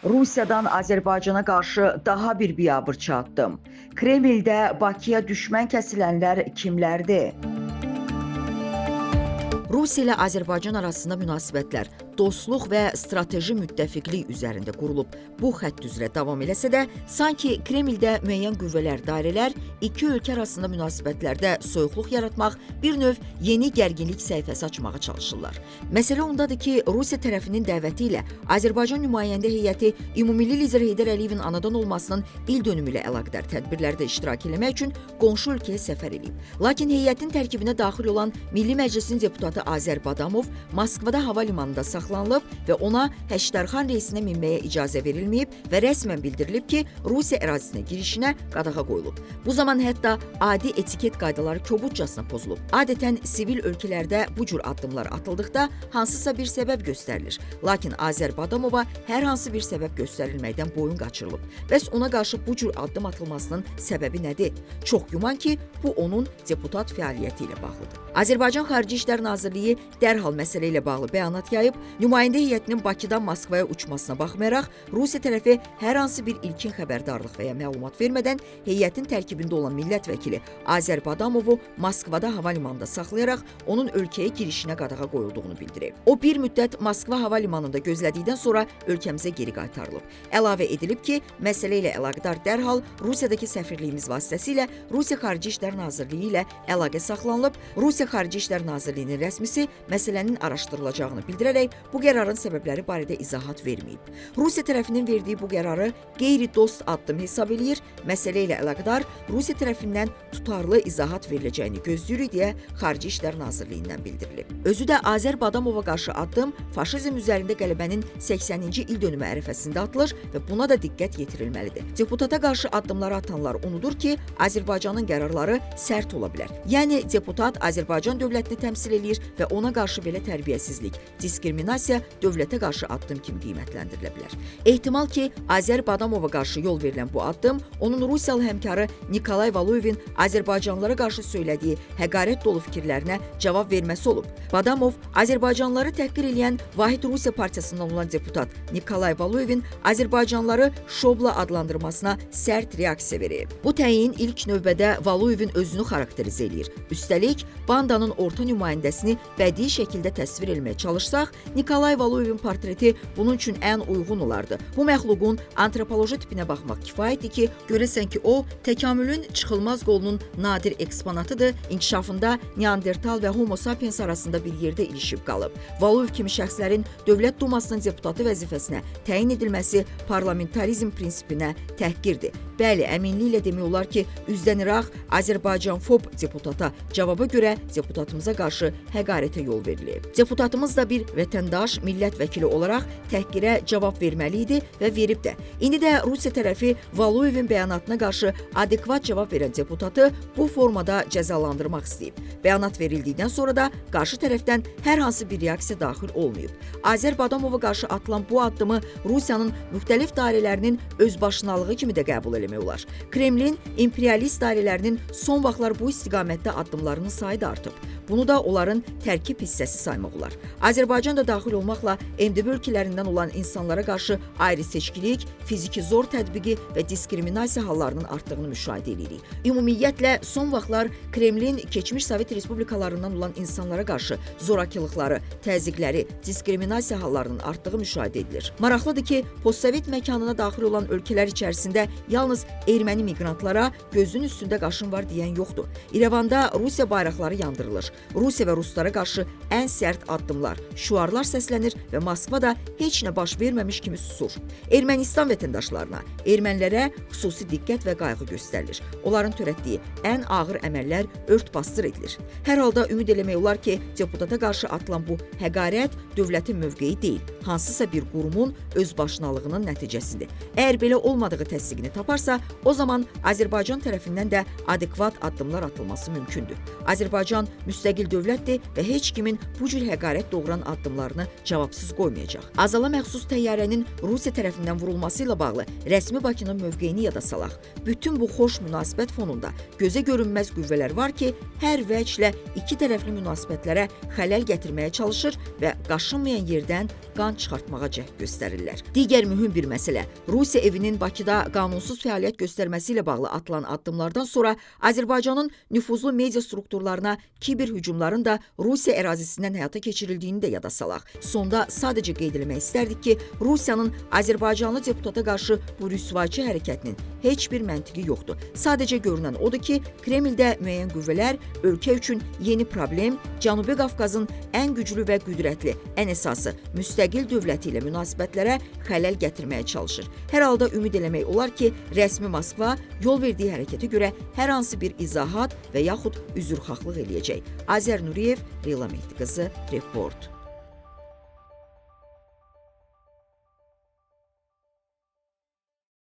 Rusiyadan Azərbaycana qarşı daha bir biabırçı addım. Kremldə Bakıya düşmən kəsilənlər kimlərdir? Rusiya ilə Azərbaycan arasında münasibətlər dostluq və strateji müttəfiqlik üzərində qurulub. Bu xətt üzrə davam eləsə də, sanki Kremldə müəyyən qüvvələr, dairələr iki ölkə arasında münasibətlərdə soyuqluq yaratmaq, bir növ yeni gərginlik səhifəsi açmağa çalışırlar. Məsələ ondadır ki, Rusiya tərəfinin dəvəti ilə Azərbaycan nümayəndə heyəti Ümumilli lider Heydər Əliyevin anadan olmasının il dönümü ilə əlaqədar tədbirlərdə iştirak etmək üçün qonşu ölkəyə səfər edib. Lakin heyətin tərkibinə daxil olan Milli Məclisin deputatı Azər Badamov Moskvada hava limanında saxlanılıb və ona Həştərxan reysinə minməyə icazə verilməyib və rəsmən bildirilib ki, Rusiya ərazisinə girişinə qadağa qoyulub. Bu zaman hətta adi etiket qaydaları kobudcasına pozulub. Adətən sivil ölkələrdə bu cür addımlar atıldıqda hansısa bir səbəb göstərilir. Lakin Azər Badamova hər hansı bir səbəb göstərilməkdən boyun qaçırılıb. Bəs ona qarşı bu cür addım atılmasının səbəbi nədir? Çox güman ki, bu onun deputat fəaliyyəti ilə bağlıdır. Azərbaycan Xarici İşlər Nazirliyi dərhal məsələ ilə bağlı bəyanat yayıb, nümayəndə heyətinin Bakıdan Moskvaya uçmasına baxmayaraq, Rusiya tərəfi hər hansı bir ilkin xəbərdarlıq və ya məlumat vermədən heyətin tərkibində olan millət vəkili Azər Badamovu Moskvada hava limanında saxlayaraq onun ölkəyə girişinə qadağa qoyulduğunu bildirib. O bir müddət Moskva hava limanında gözlədikdən sonra ölkəmizə geri qaytarılıb. Əlavə edilib ki, məsələ ilə əlaqədar dərhal Rusiyadakı səfirliyimiz vasitəsilə Rusiya Xarici İşlər Nazirliyi ilə əlaqə saxlanılıb. Rusiya Xarici İşlər Nazirliyinin rəsmisi məsələnin araşdırılacağını bildirərək bu qərarın səbəbləri barədə izahat verməyib. Rusiya tərəfinin verdiyi bu qərarı qeyri-dost addım hesab eləyir, məsələ ilə əlaqədar Rusiya tərəfindən tutarlı izahat veriləcəyini gözləyirik deyə Xarici İşlər Nazirliyindən bildirilib. Özü də Azər Badamova qarşı addım faşizm üzərində qələbənin 80-ci il dönümü ərəfəsində atılır və buna da diqqət yetirilməlidir. Deputata qarşı addımları atanlar unudur ki, Azərbaycanın qərarları sərt ola bilər. Yəni deputat Azərbaycan dövlətini təmsil eləyir və ona qarşı belə tərbiyəsizlik, diskriminasiya dövlətə qarşı addım kimi qiymətləndirilə bilər. Ehtimal ki, Azər Badamova qarşı yol verilən bu addım onun Rusiyalı həmkarı Nikolay Valuyevin Azərbaycanlılara qarşı söylədiyi həqarət dolu fikirlərinə cavab verməsi olub. Badamov Azərbaycanlıları təhqir eləyən Vahid Rusiya partiyasından olan deputat Nikolay Valuyevin Azərbaycanlıları şobla adlandırmasına sərt reaksiya verib. Bu təyin ilk növbədə Valuyevin özünü xarakterizə eləyir. Üstəlik, bandanın orta nümayəndəsini bədii şəkildə təsvir etməyə çalışsaq, Nikolay Valuyevin portreti bunun üçün ən uyğun olardı. Bu məxluqun antropoloji tipinə baxmaq kifayətdir ki, görəsən ki, o, təkamülün çıxılmaz qolunun nadir eksponatıdır, inkişafında Neandertal və Homo sapiens arasında bir yerdə ilişib qalıb. Valuyev kimi şəxslərin Dövlət Dumasının deputatı vəzifəsinə təyin edilməsi parlamentarizm prinsipinə təhqirdir. Bəli, əminliklə demək olar ki, üzdəniraq Azərbaycanfob deputata cavaba görə deputatımıza qarşı həqarətə yol verilib. Deputatımız da bir vətəndaş, millət vəkili olaraq təhqirə cavab verməli idi və verib də. İndi də Rusiya tərəfi Valuyevin bəyanatına qarşı adekvat cavab verən deputatı bu formada cəzalandırmaq istəyib. Bəyanat verildikdən sonra da qarşı tərəfdən hər hansı bir reaksiya daxil olmayıb. Azər Badamova qarşı atılan bu addımı Rusiyanın müxtəlif dairələrinin özbaşınalığı kimi də qəbul eləmək olar. Kremlin imperialist dairələrinin son vaxtlar bu istiqamətdə addımlarının sayı da artıb. Bunu da onların tərkib hissəsi saymaq olar. Azərbaycan da daxil olmaqla MDB ölkələrindən olan insanlara qarşı ayrı-seçkilik, fiziki zor tətbiqi və diskriminasiya hallarının artdığını müşahidə edirik. Ümumiyyətlə, son vaxtlar Kremlin keçmiş Sovet respublikalarından olan insanlara qarşı zorakılıqları, təzyiqləri, diskriminasiya hallarının artdığı müşahidə edilir. Maraqlıdır ki, postsovet məkanına daxil olan ölkələr içərisində yalnız erməni miqrantlara gözün üstündə qaşın var deyən yoxdur. İrəvanda Rusiya bayraqları yandırılır. Rusiya və ruslara qarşı ən sərt addımlar, şüarlar səslənir və Moskva da heç nə baş verməmiş kimi susur. Ermənistan vətəndaşlarına, ermənilərə xüsusi diqqət və qayğı göstərilir. Onların törətdiyi ən ağır əməllər ört-basdır edilir. Hər halda ümid eləmək olar ki, deputata qarşı atılan bu həqarət dövlətin mövqeyi deyil, hansısa bir qurumun özbaşınalığının nəticəsidir. Əgər belə olmadığı təsdiqini taparsa, o zaman Azərbaycan tərəfindən də adekvat addımlar atılması mümkündür. Azərbaycan müstəqil dövlətdir və heç kimin bu cür həqarət doğuran addımlarını suallarını cavabsız qoymayacaq. Azala məxsus təyyarənin Rusiya tərəfindən vurulması ilə bağlı rəsmi Bakının mövqeyini yada salaq. Bütün bu xoş münasibət fonunda gözə görünməz qüvvələr var ki, hər vəclə iki tərəfli münasibətlərə xələl gətirməyə çalışır və qaşınmayan yerdən qan çıxartmağa cəhd göstərirlər. Digər mühüm bir məsələ, Rusiya evinin Bakıda qanunsuz fəaliyyət göstərməsi ilə bağlı atılan addımlardan sonra Azərbaycanın nüfuzlu media strukturlarına kiber hücumların da Rusiya ərazisindən həyata keçirildiyini də yada salaq. Sonda sadəcə qeyd etmək istərdik ki, Rusiyanın Azərbaycanlı deputata qarşı bu rüsvayçı hərəkətinin heç bir məntiqi yoxdur. Sadəcə görünən odur ki, Kremldə müəyyən qüvvələr ölkə üçün yeni problem, Cənubi Qafqazın ən güclü və qüdrətli, ən əsası müstəqil dövləti ilə münasibətlərə xələl gətirməyə çalışır. Hər halda ümid eləmək olar ki, rəsmi Moskva yol verdiyi hərəkətə görə hər hansı bir izahat və yaxud üzrxahlıq eləyəcək. Azər Nuriyev, Leyla Mehdi qızı, Report.